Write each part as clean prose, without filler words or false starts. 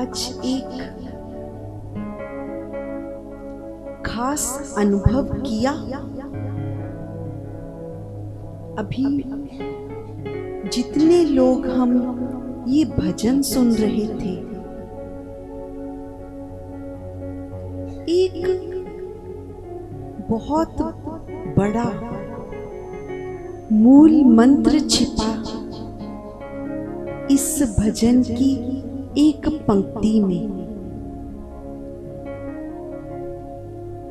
आज एक खास अनुभव किया। अभी जितने लोग हम ये भजन सुन रहे थे, एक बहुत बड़ा मूल मंत्र छिपा इस भजन की एक पंक्ति में।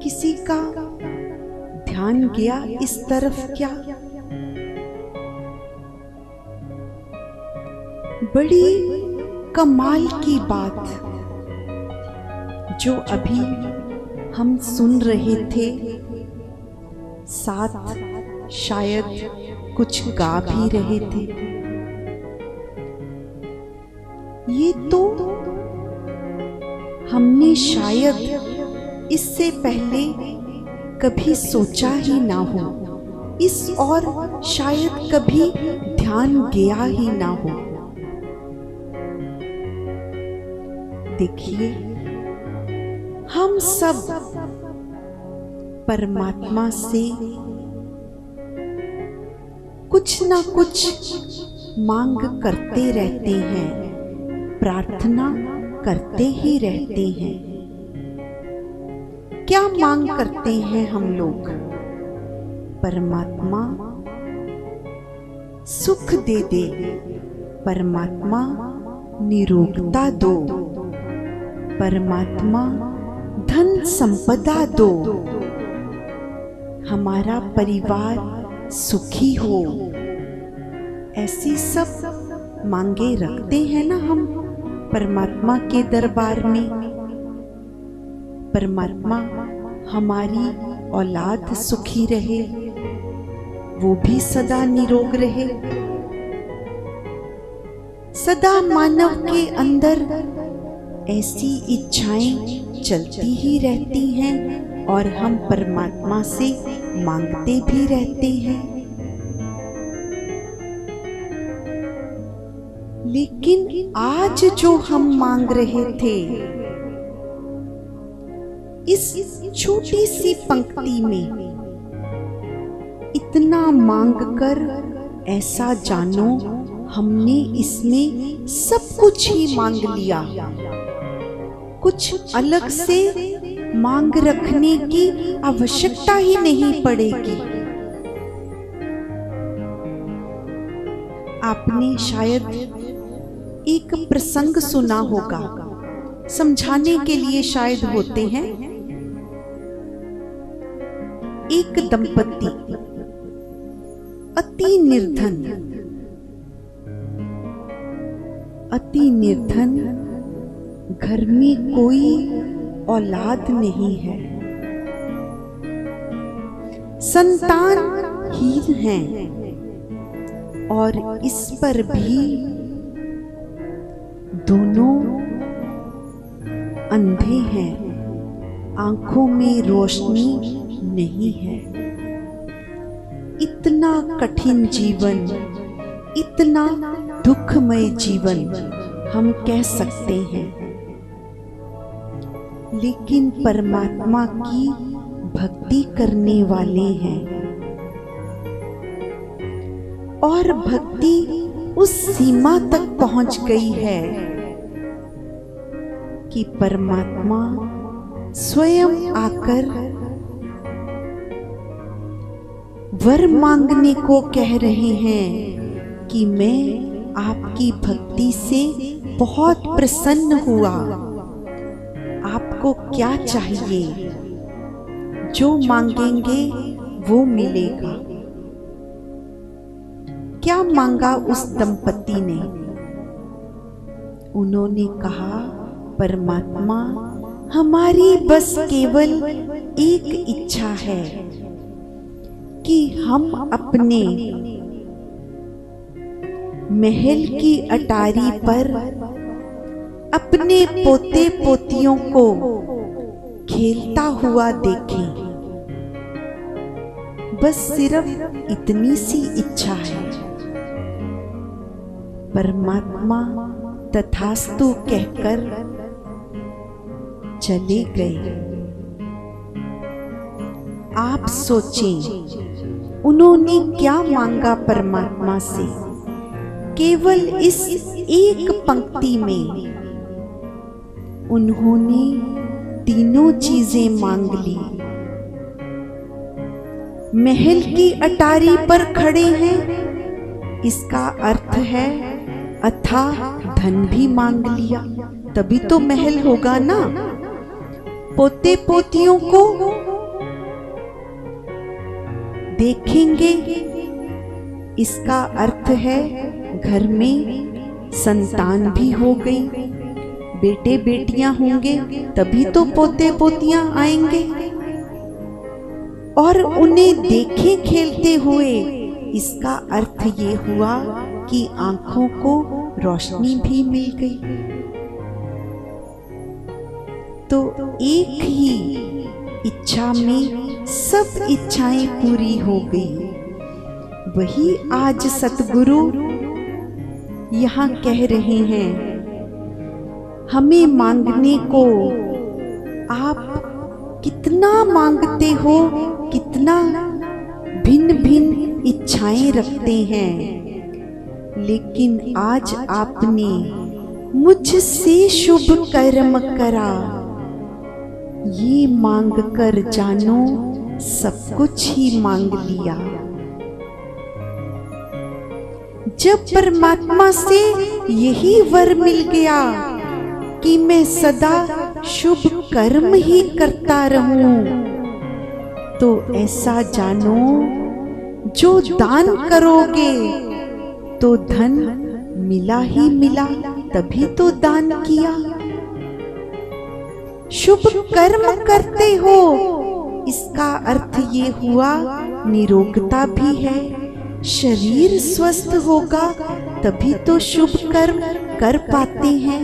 किसी का ध्यान गया इस तरफ क्या? बड़ी कमाल की बात जो अभी हम सुन रहे थे, साथ शायद कुछ गा भी रहे थे। ये तो हमने शायद इससे पहले कभी सोचा ही ना हो, इस और शायद कभी ध्यान गया ही ना हो। देखिए, हम सब परमात्मा से कुछ ना कुछ मांग करते रहते हैं, प्रार्थना करते ही रहते हैं। क्या मांग करते हैं हम लोग? परमात्मा सुख दे दे, परमात्मा निरोगता दो, परमात्मा धन संपदा दो, हमारा परिवार सुखी हो। ऐसी सब मांगे रखते हैं ना हम परमात्मा के दरबार में। परमात्मा हमारी औलाद सुखी रहे, वो भी सदा निरोग रहे। सदा मानव के अंदर ऐसी इच्छाएं चलती ही रहती हैं और हम परमात्मा से मांगते भी रहते हैं। लेकिन आज जो हम मांग रहे थे, इस छोटी सी पंक्ति में इतना मांग कर ऐसा जानो हमने इसमें सब कुछ ही मांग लिया। कुछ अलग से मांग रखने की आवश्यकता ही नहीं पड़ेगी। आपने शायद एक प्रसंग सुना होगा, समझाने के लिए शायद होते हैं। एक दंपति अति निर्धन, घर में कोई औलाद नहीं है, संतानहीन हैं, और इस पर भी दोनों अंधे हैं, आंखों में रोशनी नहीं है। इतना कठिन जीवन, इतना दुखमय जीवन हम कह सकते हैं। लेकिन परमात्मा की भक्ति करने वाले हैं, और भक्ति उस सीमा तक पहुंच गई है कि परमात्मा स्वयं आकर वर मांगने को कह रहे हैं कि मैं आपकी भक्ति से बहुत प्रसन्न हुआ। आपको क्या चाहिए? जो मांगेंगे वो मिलेगा। क्या मांगा उस दंपति ने? उन्होंने कहा, परमात्मा हमारी बस केवल एक इच्छा है कि हम अपने महल की अटारी पर अपने पोते पोतियों को खेलता हुआ देखें। बस सिर्फ इतनी सी इच्छा है। परमात्मा तथास्तु कहकर चले गए। आप सोचें, उन्होंने क्या मांगा परमात्मा से? केवल इस एक पंक्ति में उन्होंने तीनों चीजें मांग ली। महल की अटारी पर खड़े हैं, इसका अर्थ है अथाह धन भी मांग लिया, तभी तो महल होगा ना। पोते पोतियों को देखेंगे, इसका अर्थ है घर में संतान भी हो गई, बेटे बेटियां होंगे, तभी तो पोते पोतियां आएंगे। और उन्हें देखे खेलते हुए, इसका अर्थ ये हुआ कि आंखों को रोशनी भी मिल गई। तो एक ही इच्छा में सब इच्छाएं पूरी हो गई। वही आज सतगुरु यहाँ कह रहे हैं, हमें मांगने को आप कितना मांगते हो, कितना भिन्न भिन्न इच्छाएं रखते हैं, लेकिन आज आपने मुझसे शुभ कर्म करा, ये मांग कर जानो सब कुछ ही मांग लिया। जब परमात्मा से यही वर मिल गया कि मैं सदा शुभ कर्म ही करता रहूं, तो ऐसा जानो जो दान करोगे तो धन मिला ही मिला, तभी तो दान किया। शुभ कर्म करते हो, इसका अर्थ ये हुआ निरोगता भी है, शरीर स्वस्थ होगा तभी तो शुभ कर्म कर पाते हैं।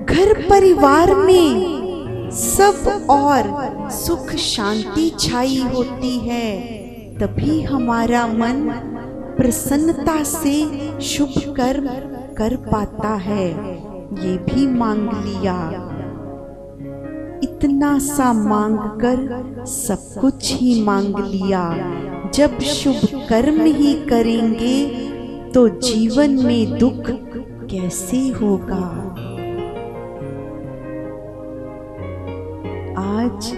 घर परिवार में सब और सुख शांति छाई होती है, तभी हमारा मन प्रसन्नता से शुभ कर्म कर पाता है। ये भी मांग लिया। इतना सा मांग कर सब कुछ ही मांग लिया। जब शुभ कर्म ही करेंगे तो जीवन में दुख कैसे होगा। आज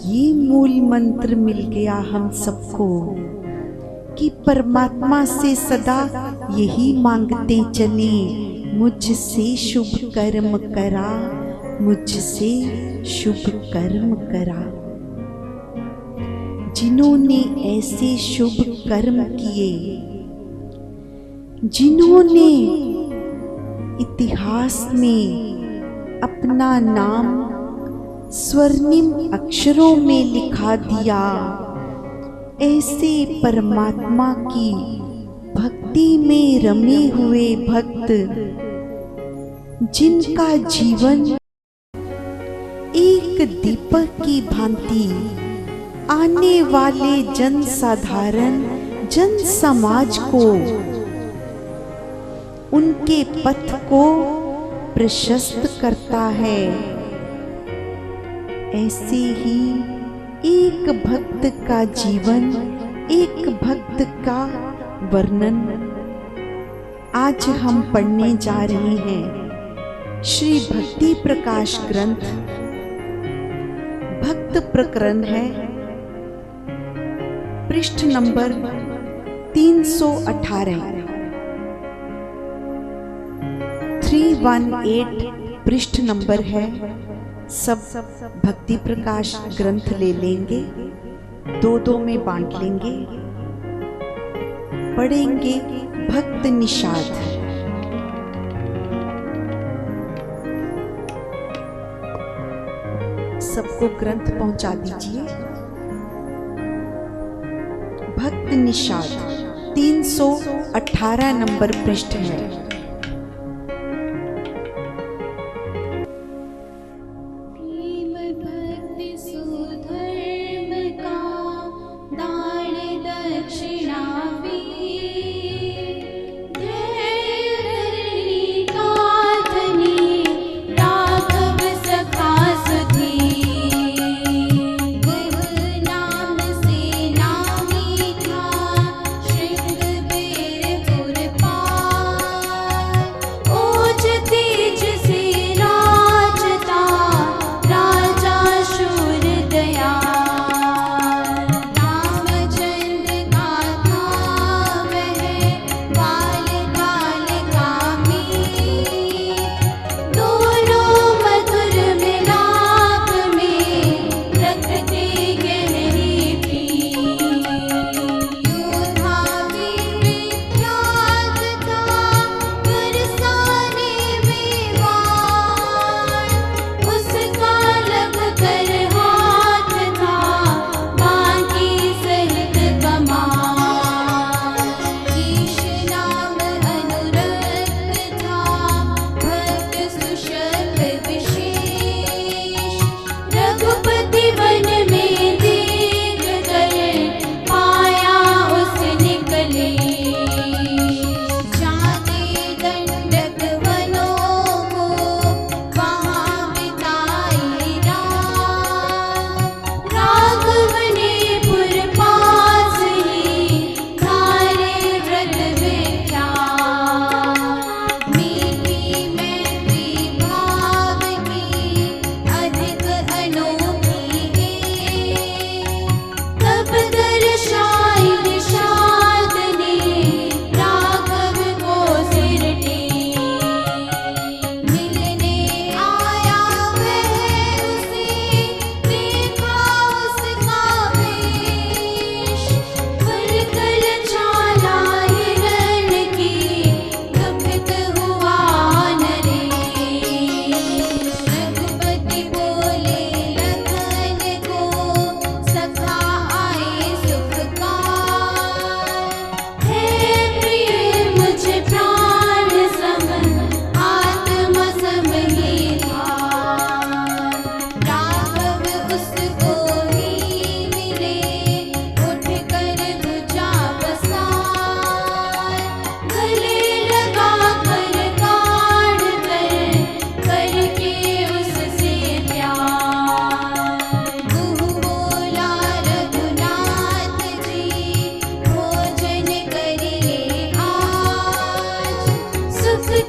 ये मूल मंत्र मिल गया हम सबको कि परमात्मा से सदा यही मांगते चले, मुझसे शुभ कर्म करा, मुझसे शुभ कर्म करा। जिन्होंने ऐसे शुभ कर्म किए, जिन्होंने इतिहास में अपना नाम स्वर्णिम अक्षरों में लिखा दिया, ऐसे परमात्मा की भक्ति में रमे हुए भक्त, जिनका जीवन एक दीपक की भांति आने वाले जन साधारण जन समाज को, उनके पथ को प्रशस्त करता है। ऐसे ही एक भक्त का जीवन, एक भक्त का वर्णन आज हम पढ़ने जा रहे हैं। श्री भक्ति प्रकाश ग्रंथ भक्त प्रकरण है, पृष्ठ नंबर 318, 318 पृष्ठ नंबर है। सब भक्ति प्रकाश ग्रंथ ले लेंगे, दो दो में बांट लेंगे, पढ़ेंगे भक्त निषाद। सबको ग्रंथ पहुंचा दीजिए। भक्त निषाद 318 नंबर पृष्ठ है। दा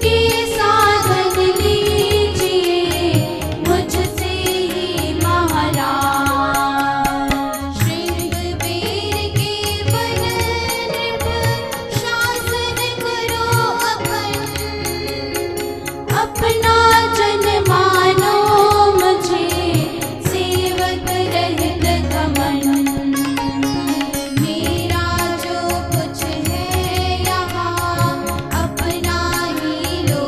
के साधन लीजिए मुझसे ही महाराज। श्रृंगबेर के वन नृप शासन करो अपना जन मानो मुझे सेवक रहित घमंड। मेरा जो कुछ है यहाँ अपना ही लो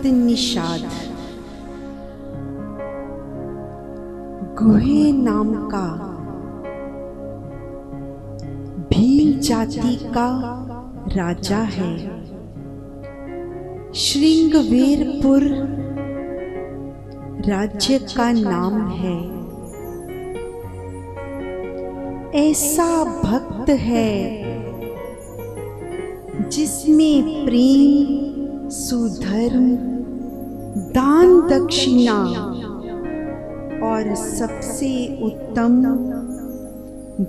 भक्त निषाद। गुहे नाम का भील जाति का राजा है। श्रृंगवेरपुर राज्य का नाम है। ऐसा भक्त है जिसमें प्रेम, सुधर्म, दान दक्षिणा और सबसे उत्तम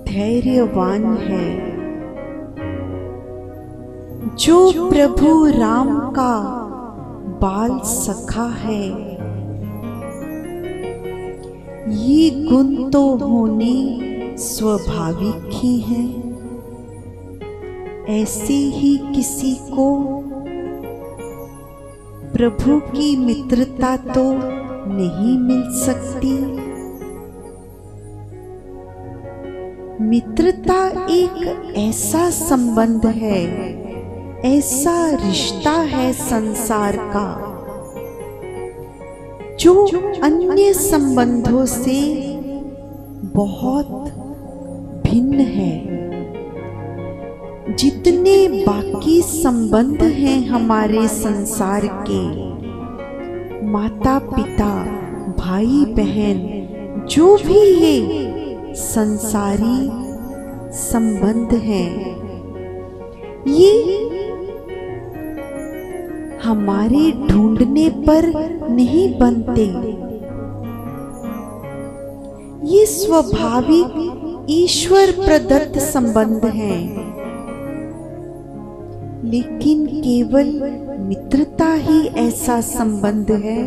धैर्यवान है। जो प्रभु राम का बाल सखा है। ये गुण तो होने स्वाभाविक ही हैं। ऐसे ही किसी को प्रभु की मित्रता तो नहीं मिल सकती। मित्रता एक ऐसा संबंध है, ऐसा रिश्ता है संसार का जो अन्य संबंधों से बहुत भिन्न है। जितने बाकी संबंध हैं हमारे संसार के, माता पिता, भाई बहन, जो भी ये संसारी संबंध हैं, ये हमारे ढूंढने पर नहीं बनते। ये स्वाभाविक ईश्वर प्रदत्त संबंध हैं। लेकिन केवल मित्रता ही ऐसा संबंध है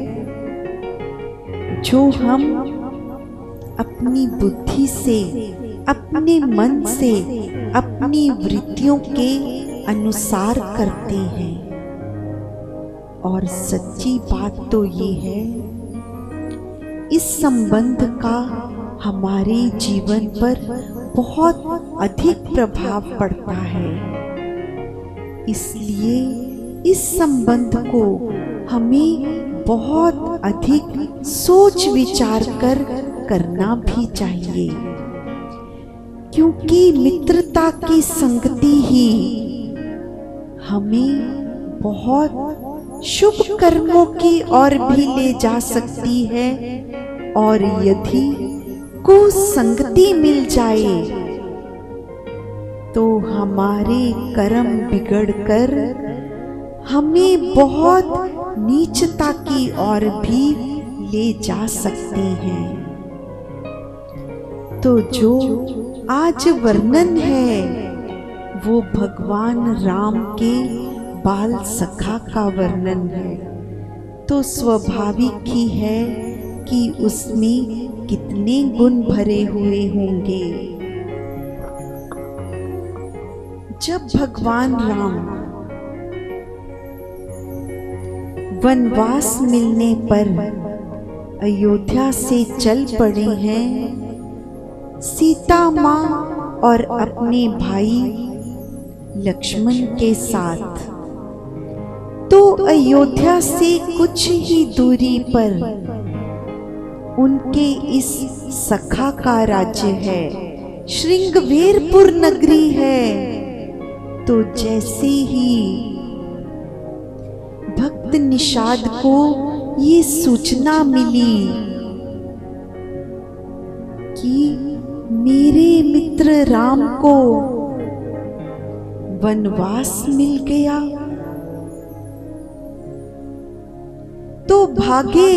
जो हम अपनी बुद्धि से, अपने मन से, अपनी वृत्तियों के अनुसार करते हैं। और सच्ची बात तो ये है, इस संबंध का हमारे जीवन पर बहुत अधिक प्रभाव पड़ता है। इसलिए इस संबंध को हमें बहुत अधिक सोच विचार कर करना भी चाहिए, क्योंकि मित्रता की संगति ही हमें बहुत शुभ कर्मों की ओर भी ले जा सकती है। और यदि कुसंगति मिल जाए तो हमारे कर्म बिगड़कर हमें बहुत नीचता की ओर भी ले जा सकते हैं। तो जो आज वर्णन है वो भगवान राम के बाल सखा का वर्णन है। तो स्वाभाविक ही है कि उसमें कितने गुण भरे हुए होंगे। जब भगवान राम वनवास मिलने पर अयोध्या से चल पड़े हैं, सीता माँ और अपने भाई लक्ष्मण के साथ, तो अयोध्या से कुछ ही दूरी पर उनके इस सखा का राज्य है, श्रृंगवेरपुर नगरी है। तो जैसे ही भक्त निषाद को ये सूचना मिली कि मेरे मित्र राम को वनवास मिल गया, तो भागे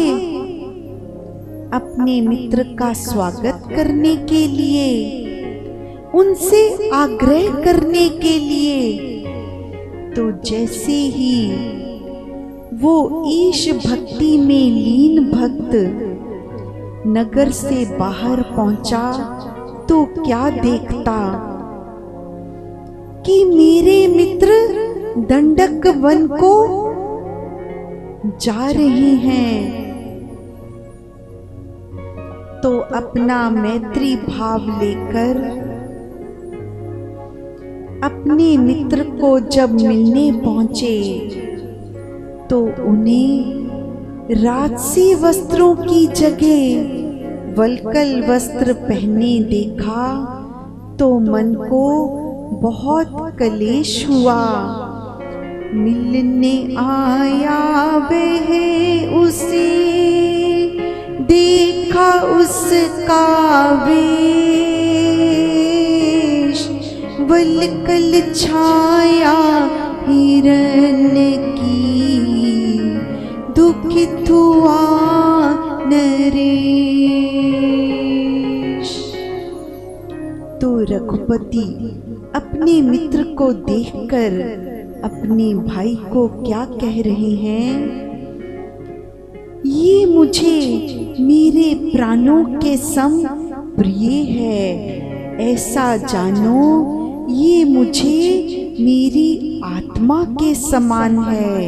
अपने मित्र का स्वागत करने के लिए, उनसे आग्रह करने के लिए। तो जैसे ही वो ईश भक्ति में लीन भक्त नगर से बाहर पहुंचा तो क्या देखता कि मेरे मित्र दंडक वन को जा रहे हैं। तो अपना मैत्री भाव लेकर अपने मित्र को जब मिलने पहुंचे तो उन्हें राजसी वस्त्रों की जगह वल्कल वस्त्र पहने देखा तो मन को बहुत कलेश हुआ। मिलने आया वह उसे, देखा उसका वेश, वल्कल छाया हिरन की, दुखित हुआ नरेश। तो रघुपति अपने मित्र को देखकर अपने भाई को क्या कह रहे हैं? ये मुझे मेरे प्राणों के सम प्रिय है, ऐसा जानो ये मुझे मेरी आत्मा के समान है।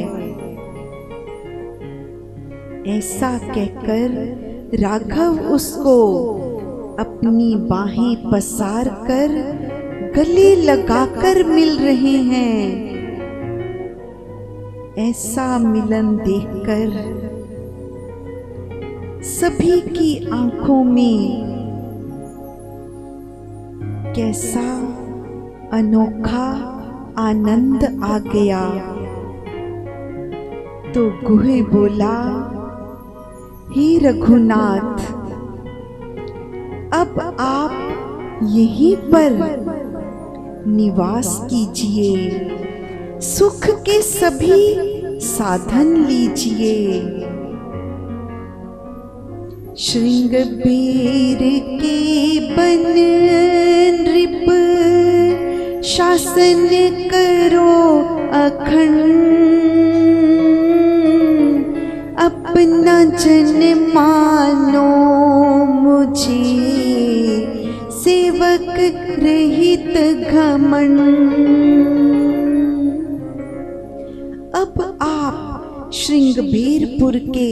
ऐसा कहकर राघव उसको अपनी बाहें पसार कर गले लगाकर मिल रहे हैं। ऐसा मिलन देखकर सभी की आंखों में कैसा अनोखा आनंद आ गया। तो गुह बोला, हे रघुनाथ, अब आप यहीं पर निवास कीजिए, सुख के सभी साधन लीजिए। श्रृंगबेर के बन नृप, शासन करो अखंड, अपना जन मानो मुझे, सेवक रहित घमंड। अब आप श्रृंगबेरपुर के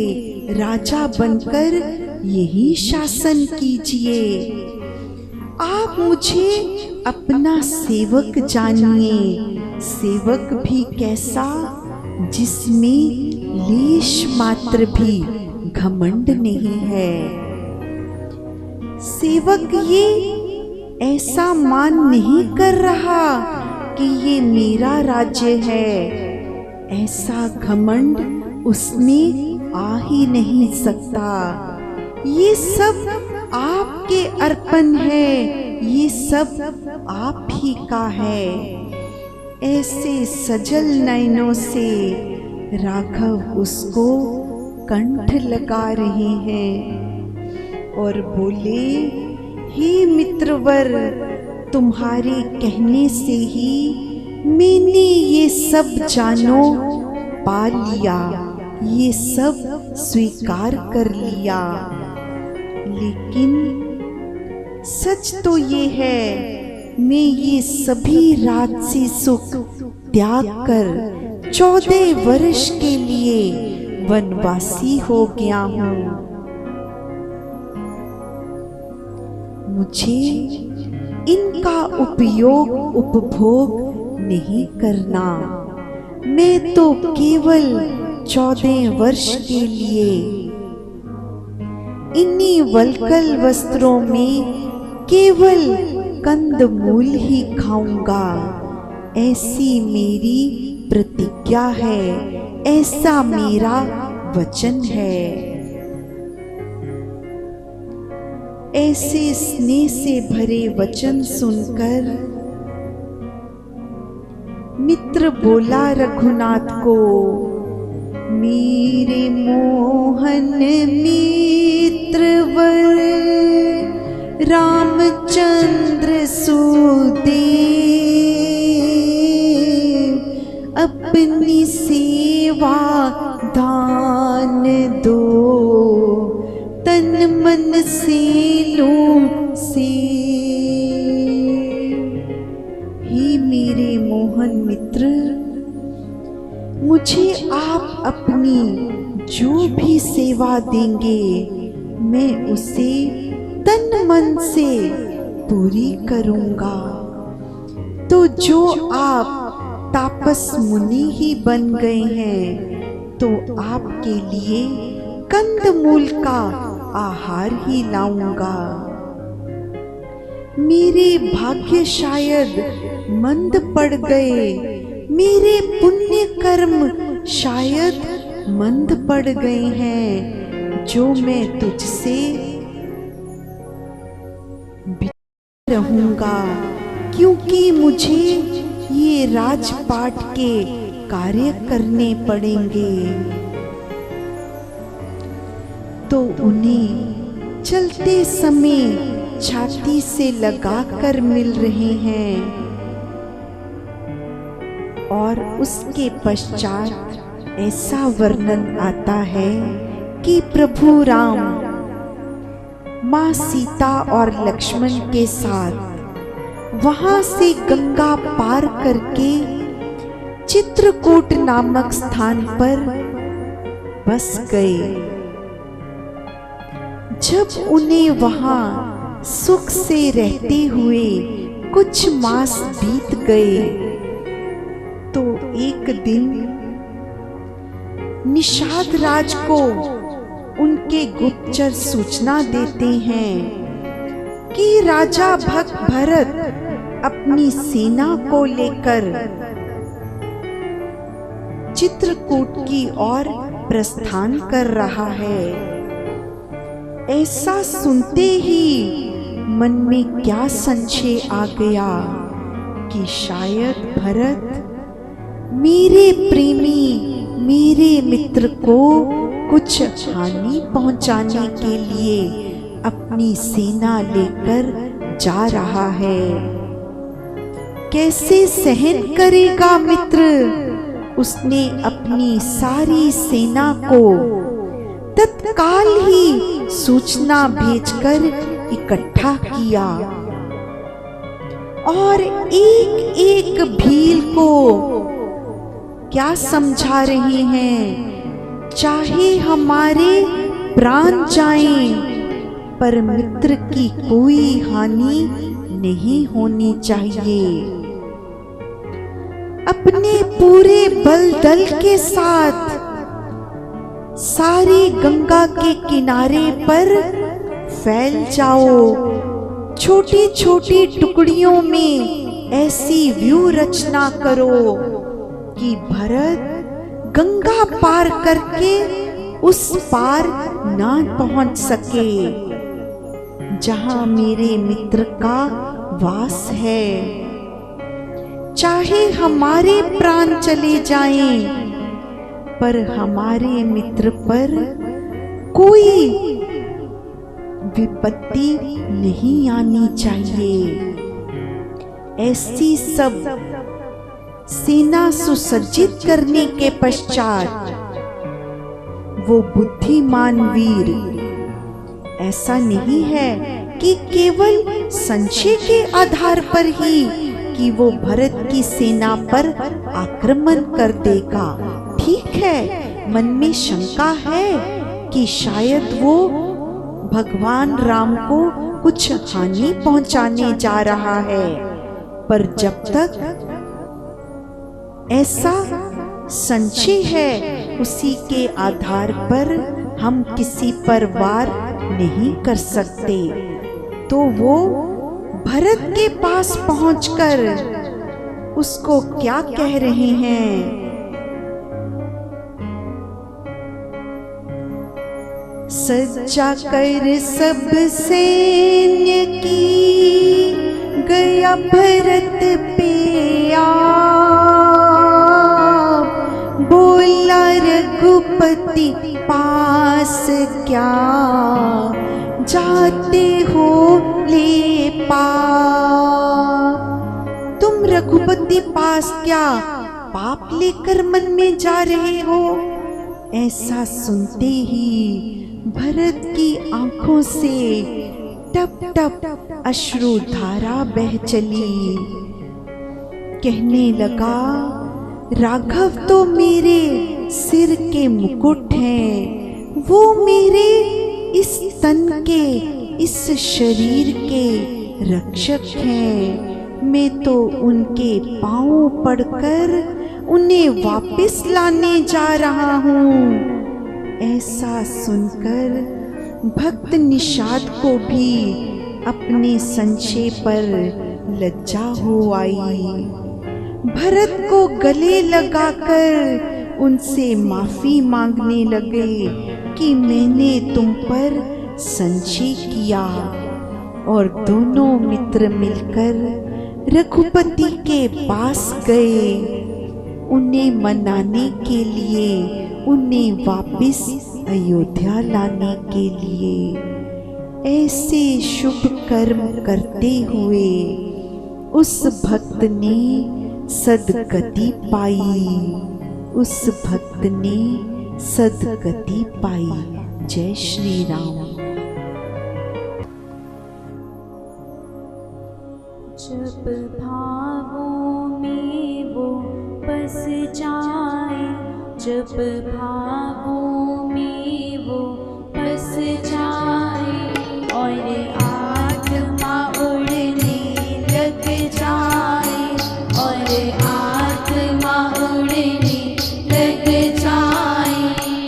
राजा बनकर यही शासन कीजिए। आप मुझे अपना सेवक जानिए, सेवक भी कैसा, जिसमें लेश मात्र भी घमंड नहीं है। सेवक ये ऐसा मान नहीं कर रहा कि ये मेरा राज्य है, ऐसा घमंड उसमें आ ही नहीं सकता। ये सब आपके अर्पण है, ये सब आप ही का है। ऐसे सजल नयनों से राघव उसको कंठ लगा रहे हैं और बोले, हे मित्रवर, तुम्हारे कहने से ही मैंने ये सब जानो पा लिया, ये सब स्वीकार कर लिया। लेकिन सच तो ये है, मैं ये सभी राजसी सुख त्याग कर 14 वर्ष के लिए वनवासी हो गया हूँ। मुझे इनका उपयोग उपभोग नहीं करना। मैं तो केवल 14 वर्ष के लिए इन्हीं वल्कल वस्त्रों में केवल कंदमूल ही खाऊंगा, ऐसी मेरी प्रतिज्ञा है, ऐसा मेरा वचन है। ऐसे स्नेह से भरे वचन सुनकर मित्र बोला रघुनाथ को, मेरे मोहन मित्रवर, रामचंद्र सुदेव, अपनी सेवा दान दो, तन मन से लूं से। हे मेरे मोहन मित्र, मुझे आप अपनी जो भी सेवा देंगे मैं उसे तन मन से पूरी करूंगा। तो जो आप तापस मुनि ही बन गए हैं, तो आपके लिए कंदमूल का आहार ही लाऊंगा। मेरे भाग्य शायद मंद पड़ गए, मेरे पुण्य कर्म शायद मंद पड़ गए हैं, जो मैं तुझसे बिछड़ रहूंगा, क्योंकि मुझे ये राजपाट के कार्य करने पड़ेंगे। तो उन्हें चलते समय छाती से लगाकर मिल रहे हैं और उसके पश्चात ऐसा वर्णन आता है कि प्रभु राम माँ सीता और लक्ष्मण के साथ वहां से गंगा पार करके चित्रकूट नामक स्थान पर बस गए। जब उन्हें वहां सुख से रहते हुए कुछ मास बीत गए, तो एक दिन निषाद राज को उनके गुप्तचर सूचना देते हैं कि राजा भरत अपनी सेना को लेकर चित्रकूट की ओर प्रस्थान कर रहा है। ऐसा सुनते ही मन में क्या संशय आ गया कि शायद भरत मेरे प्रेमी, मेरे मित्र को कुछ हानि पहुंचाने के लिए अपनी सेना लेकर जा रहा है। कैसे सहन करेगा मित्र? उसने अपनी सारी सेना को तत्काल ही सूचना भेजकर इकट्ठा किया और एक एक भील को क्या समझा रहे हैं, चाहे हमारे प्राण जाएं, पर मित्र की कोई हानि नहीं होनी चाहिए। अपने पूरे बल दल के साथ सारी गंगा के किनारे पर फैल जाओ। छोटी छोटी टुकड़ियों में ऐसी व्यू रचना करो कि भरत गंगा पार करके उस पार ना पहुंच सके जहां मेरे मित्र का वास है। चाहे हमारे प्राण चले जाएं, पर हमारे मित्र पर कोई विपत्ति नहीं आनी चाहिए। ऐसी सब सेना सुसज्जित करने के पश्चात वो बुद्धिमान वीर ऐसा नहीं है कि केवल संशय के आधार पर ही कि वो भरत की सेना पर आक्रमण कर देगा। ठीक है, मन में शंका है कि शायद वो भगवान राम को कुछ हानि पहुंचाने जा रहा है, पर जब तक ऐसा संशय है उसी के आधार पर हम किसी पर वार नहीं कर सकते। तो वो भरत के पास पहुंचकर उसको क्या कह रहे हैं? सज्जा कर सब सैन्य की गया भरत पे आप, बोला रघुपति पास क्या जाते हो ले पाप। तुम रघुपति पास क्या पाप लेकर मन में जा रहे हो? ऐसा सुनते ही भरत की आंखों से टप टप अश्रुधारा बह चली। कहने लगा, राघव तो मेरे सिर के मुकुट हैं, वो मेरे इस तन के, इस शरीर के रक्षक हैं। मैं तो उनके पांव पड़कर उन्हें वापस लाने जा रहा हूँ। ऐसा सुनकर भक्त निषाद को भी अपने संशय पर लज्जा हो आई। भरत को गले लगाकर उनसे माफी मांगने लगे कि मैंने तुम पर संशय किया, और दोनों मित्र मिलकर रघुपति के पास गए। उन्हें मनाने के लिए, उन्हें वापस अयोध्या लाने के लिए। ऐसे शुभ कर्म करते हुए उस भक्त ने सद्गति पाई। उस भक्त ने सद्गति पाई। जय श्री राम। जब भावों में वो बस जाए, जब भावों में वो बस जाए और आत्मा उड़ने लग जाए, और आत्मा उड़ने लग जाए,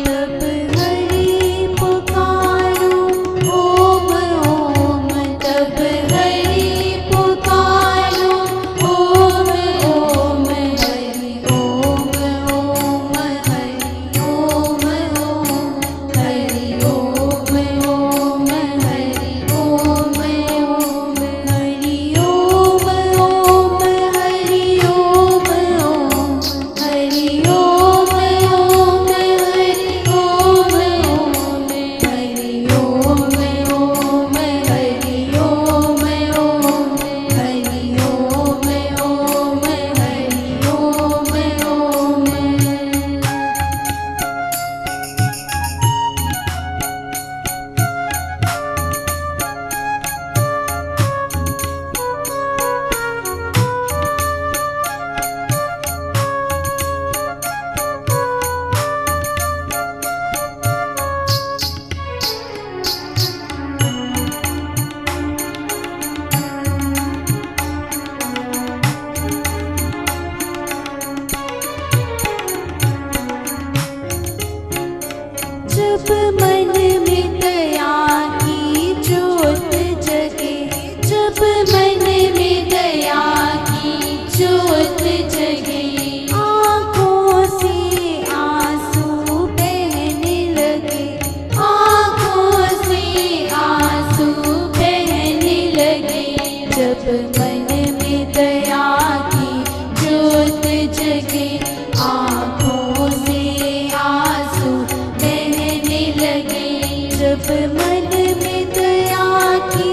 तब हरि पुकारो ओम ओम, तब हरि पुकारो ओम ओम, हरि ओम ओम, हरि ओम ओम, हरि ओम ओम, हरि ओम ओम, हरि ओम ओम, हरि ओम ओम, हरि ओम ओम, हरि ओम ओम, हरि ओम ओम, हरि ओम ओम, हरि ओम ओम, हरि ओम ओम। जब मन में दया की ज्योत जगे, जब मन में दया की ज्योत जगे, आँखों से आंसू बहने लगे, आँखों से आंसू बहने लगे। जब मन में दया की ज्योत जगे, आँखों से आंसू बहने लगे। जब मन में दया की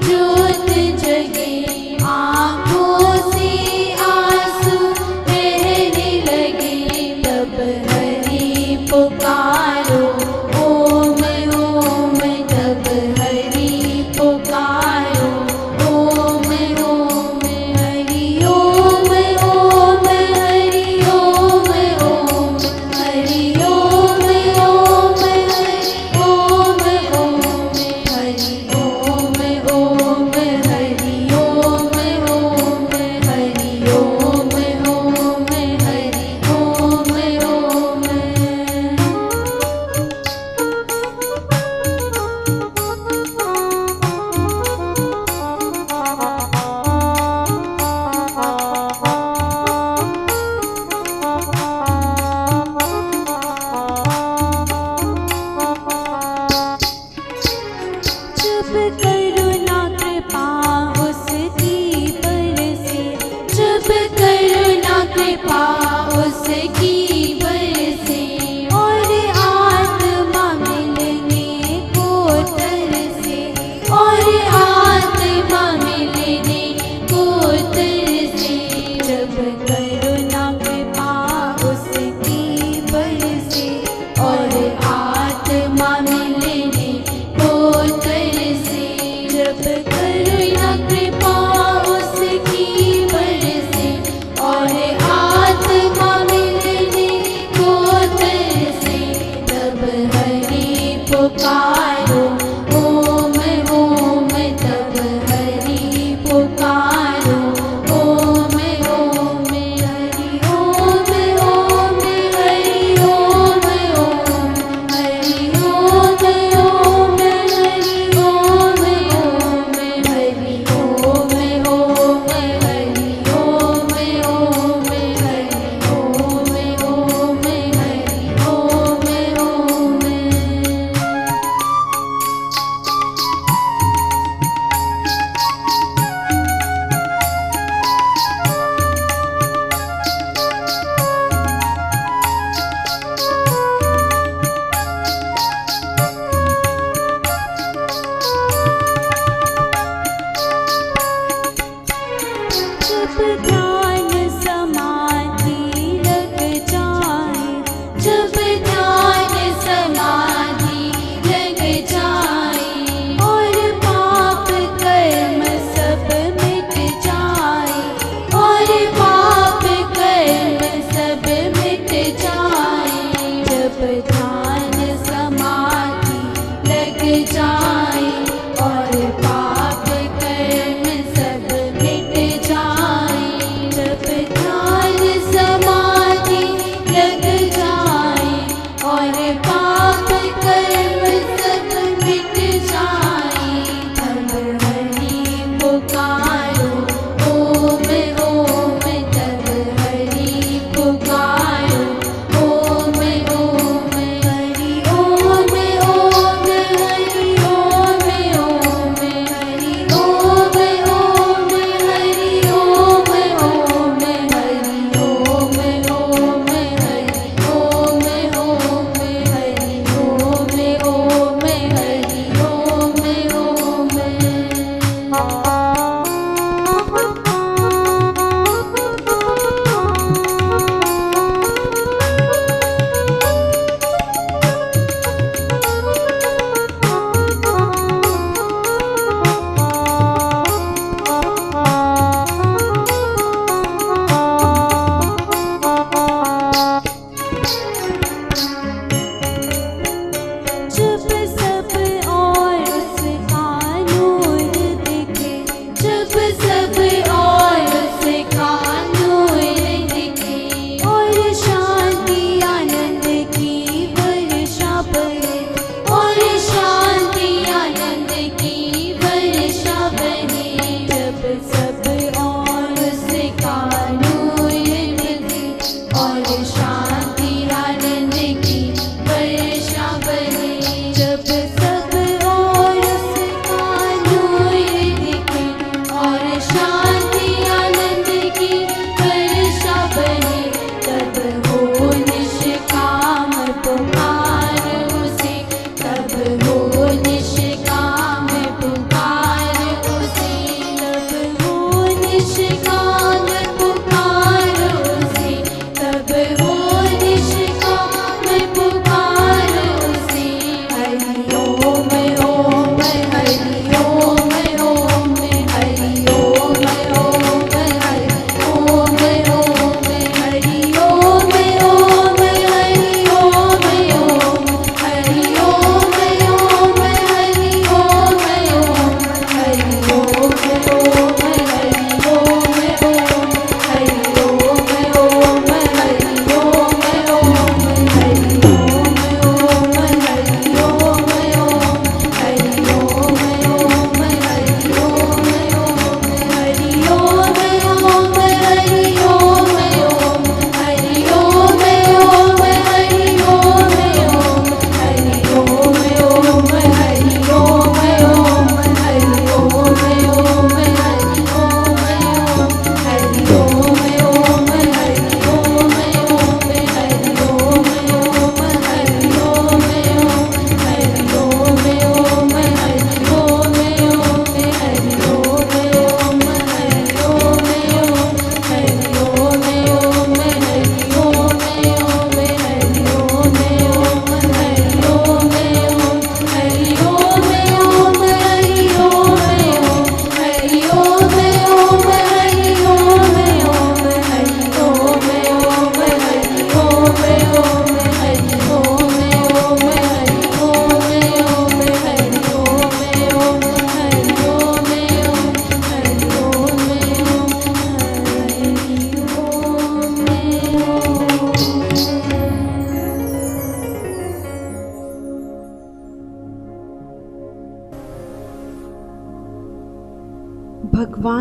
ज्योत जगे, आँखों से आंसू बहने लगे, तब हरि पुकारो ओम ओम, तब हरि पुकारो ओम ओम, हरि ओम ओम, हरि ओम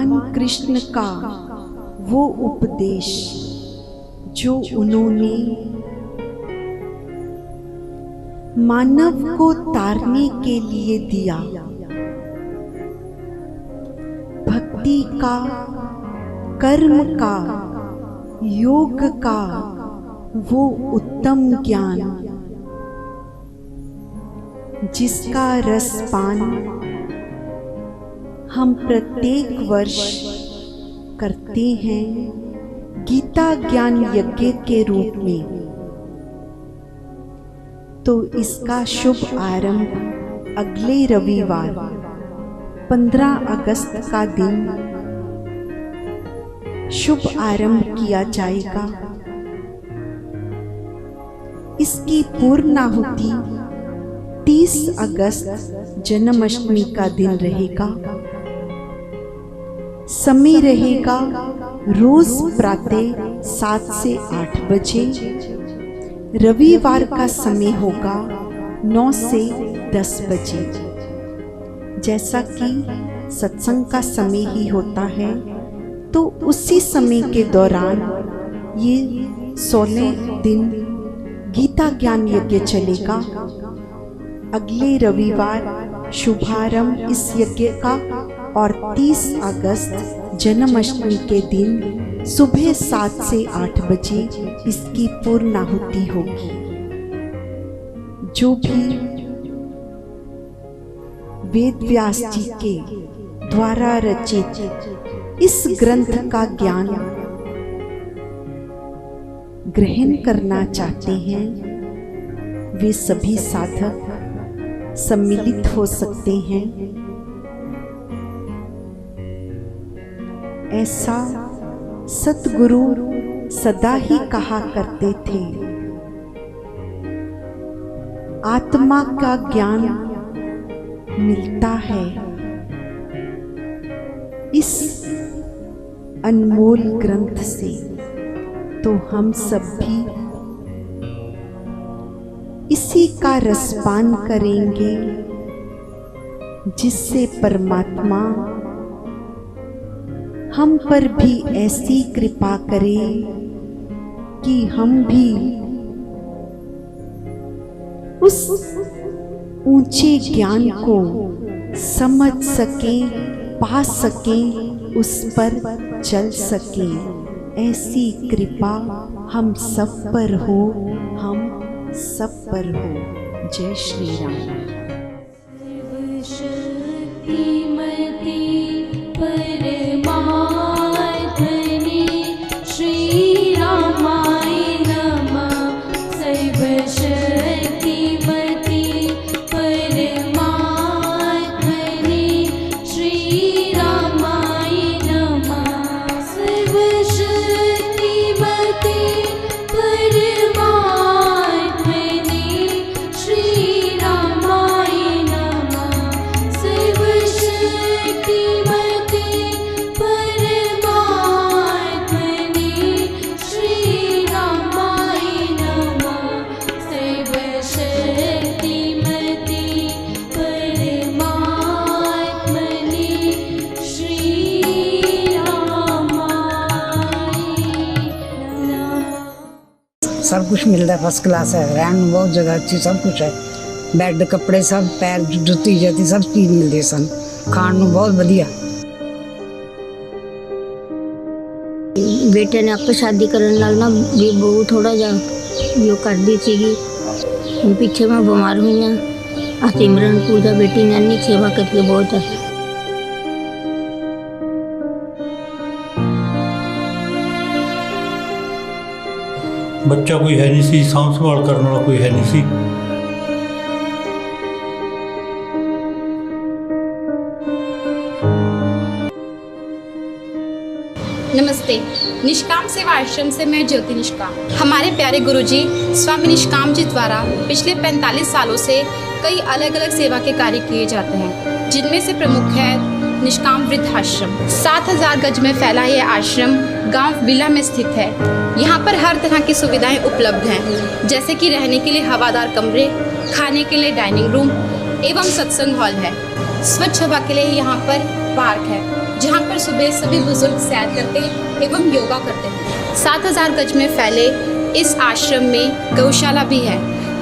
भगवान कृष्ण का वो उपदेश जो उन्होंने मानव को तारने के लिए दिया, भक्ति का, कर्म का, योग का वो उत्तम ज्ञान, जिसका रसपान हम प्रत्येक वर्ष करते हैं गीता ज्ञान यज्ञ के रूप में। तो इसका शुभ आरंभ अगले रविवार 15 अगस्त का दिन शुभ आरंभ किया जाएगा। इसकी पूर्णाहुति 30 अगस्त जन्माष्टमी का दिन रहेगा। समय रहेगा रोज प्रातः 7 से 8 बजे। रविवार का समय होगा 9 से 10 बजे। जैसा कि सत्संग का समय ही होता है, तो उसी समय के दौरान ये 16 दिन गीता ज्ञान यज्ञ चलेगा। अगले रविवार शुभारंभ इस यज्ञ का और 30 अगस्त जन्माष्टमी के दिन सुबह 7 से 8 बजे इसकी पूर्णाहुति होगी। जो भी वेद व्यास जी के द्वारा रचित इस ग्रंथ का ज्ञान ग्रहण करना चाहते हैं, वे सभी साधक सम्मिलित हो सकते हैं। ऐसा सतगुरु सदा ही कहा करते थे। आत्मा का ज्ञान मिलता है इस अनमोल ग्रंथ से, तो हम सब भी इसी का रसपान करेंगे, जिससे परमात्मा हम पर भी ऐसी कृपा करे कि हम भी उस ऊंचे ज्ञान को समझ सकें, पा सकें, उस पर चल सकें। ऐसी कृपा हम सब पर हो, हम सब पर हो। जय श्री राम। सब कुछ मिलता है, फर्स्ट क्लास है। रहन बहुत जगह अच्छी, सब कुछ है। बेड, कपड़े, सब पैर जुत्ती जाती सब चीज मिलती सन। खान ਨੂੰ बहुत बढ़िया। बेटे ने आप शादी करने ਨਾਲ ना भी बहु थोड़ा जा जो कर दी सीगी। पीछे मैं बीमार हुई ना, सिमरन पूजा बेटी ने अन्नी सेवा करके बहुत है। बच्चा कोई है नहीं सी, साफ संभाल करने वाला कोई है नहीं सी। नमस्ते, निष्काम सेवा आश्रम से मैं ज्योति निष्काम। हमारे प्यारे गुरुजी स्वामी निष्काम जी द्वारा पिछले 45 सालों से कई अलग अलग सेवा के कार्य किए जाते हैं, जिनमें से प्रमुख है निष्काम वृद्धाश्रम। 7000 गज में फैला यह आश्रम गांव बिला में स्थित है। यहाँ पर हर तरह की सुविधाएं उपलब्ध हैं, जैसे कि रहने के लिए हवादार कमरे, खाने के लिए डाइनिंग रूम एवं सत्संग हॉल है। स्वच्छ हवा के लिए यहाँ पर पार्क है। जहाँ पर सुबह सभी बुजुर्ग सैर करते एवं योगा करते हैं। 7000 गज में फैले इस आश्रम में गौशाला भी है,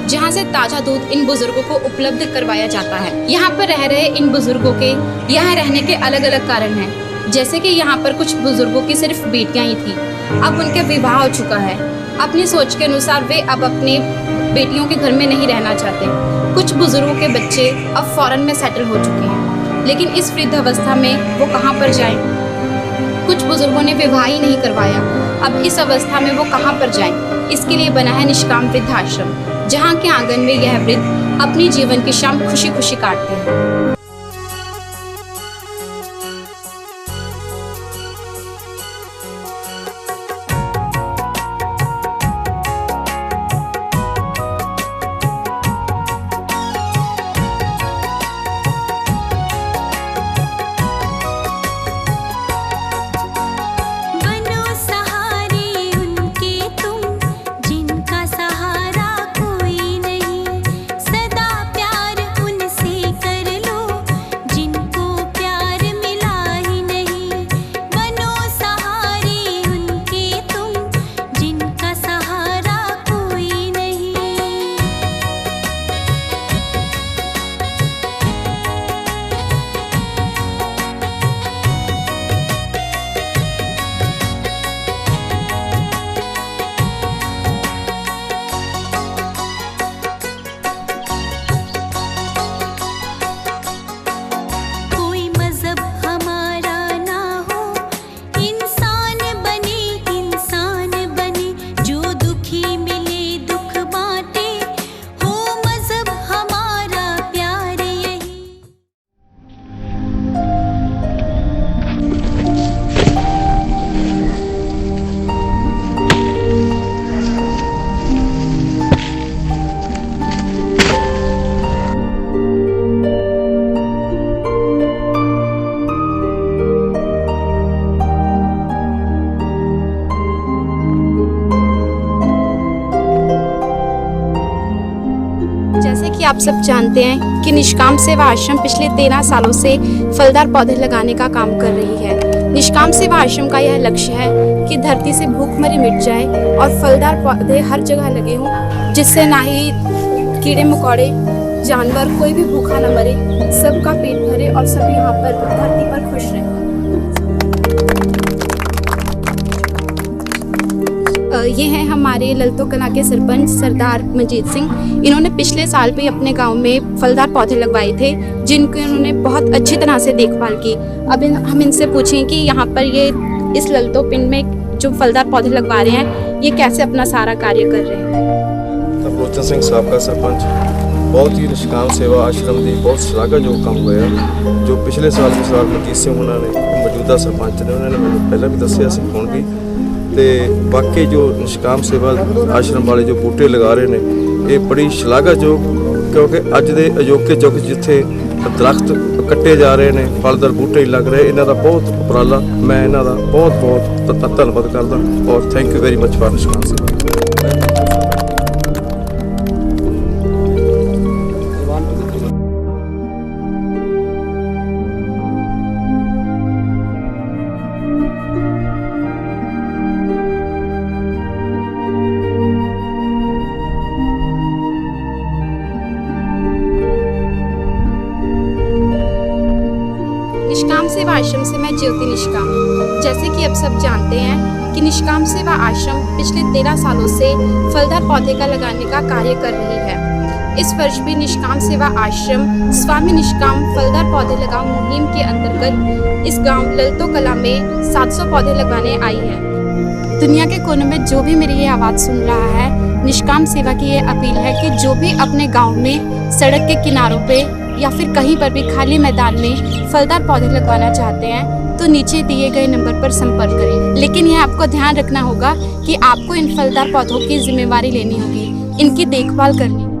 जहाँ से ताज़ा दूध इन बुजुर्गों को उपलब्ध करवाया जाता है। यहाँ पर रह रहे इन बुजुर्गों के यहाँ रहने के अलग अलग कारण हैं, जैसे कि यहाँ पर कुछ बुजुर्गों की सिर्फ बेटियाँ ही थी, अब उनके विवाह हो चुका है। अपनी सोच के अनुसार वे अब अपने बेटियों के घर में नहीं रहना चाहते। कुछ बुजुर्गों के बच्चे अब फॉरेन में सेटल हो चुके हैं, लेकिन इस वृद्धावस्था में वो कहाँ पर जाएं? कुछ बुजुर्गों ने विवाह ही नहीं करवाया, अब इस अवस्था में वो कहाँ पर जाएं? इसके लिए बना है निष्काम वृद्धाश्रम, जहाँ के आंगन में यह वृद्ध अपनी जीवन की शाम खुशी खुशी काटते हैं। आप सब जानते हैं कि निष्काम सेवा आश्रम पिछले 13 सालों से फलदार पौधे लगाने का काम कर रही है। निष्काम सेवा आश्रम का यह लक्ष्य है कि धरती से भूखमरी मिट जाए और फलदार पौधे हर जगह लगे हों, जिससे ना ही कीड़े मकोड़े जानवर कोई भी भूखा न मरे, सबका पेट भरे और सब यहाँ पर धरती पर खुश रहें। ये हैं हमारे ललतो कला के सरपंच सरदार मंजीत सिंह। इन्होंने पिछले साल भी अपने गांव में फलदार पौधे लगवाए थे, जिनकी उन्होंने बहुत अच्छी तरह से देखभाल की। अब हम इनसे पूछें कि यहाँ पर ये इस ललतो पिंड में जो फलदार पौधे लगवा रहे हैं, ये कैसे अपना सारा कार्य कर रहे हैं। तरलोचन सिंह साबका सरपंच बहुत ही निष्काम सेवा आश्रम की बहुत शलाघायोग काम होया, जो पिछले साल सरदार मंजीत सिंह उन्होंने मौजूदा सरपंच ने उन्होंने मैंने पहले भी दसिया सी हुण भी, ते बाकी जो निष्काम सेवा आश्रम वाले जो बूटे लगा रहे हैं ये बड़ी शलाघायोग, क्योंकि अज के अजोके युग जिथे दरख्त कट्टे जा रहे हैं, फलदार बूटे ही लग रहे, इन्हों का बहुत उपराला, मैं इन्हों का बहुत बहुत धन्यवाद करदा और thank you very much for निष्काम सेवा। निष्काम सेवा आश्रम से मैं ज्योति निष्काम। जैसे कि अब सब जानते हैं कि निष्काम सेवा आश्रम पिछले 13 सालों से फलदार पौधे का लगाने का कार्य कर रही है। इस वर्ष भी निष्काम सेवा आश्रम स्वामी निष्काम फलदार पौधे लगाओ मुहिम के अंतर्गत इस गांव ललतो कला में 700 पौधे लगाने आई है। दुनिया के कोनों में जो भी मेरी ये आवाज़ सुन रहा है, निष्काम सेवा की ये अपील है कि जो भी अपने गाँव में सड़क के किनारों पर या फिर कहीं पर भी खाली मैदान में फलदार पौधे लगवाना चाहते हैं तो नीचे दिए गए नंबर पर संपर्क करें। लेकिन यह आपको ध्यान रखना होगा कि आपको इन फलदार पौधों की जिम्मेवारी लेनी होगी, इनकी देखभाल करनी होगी।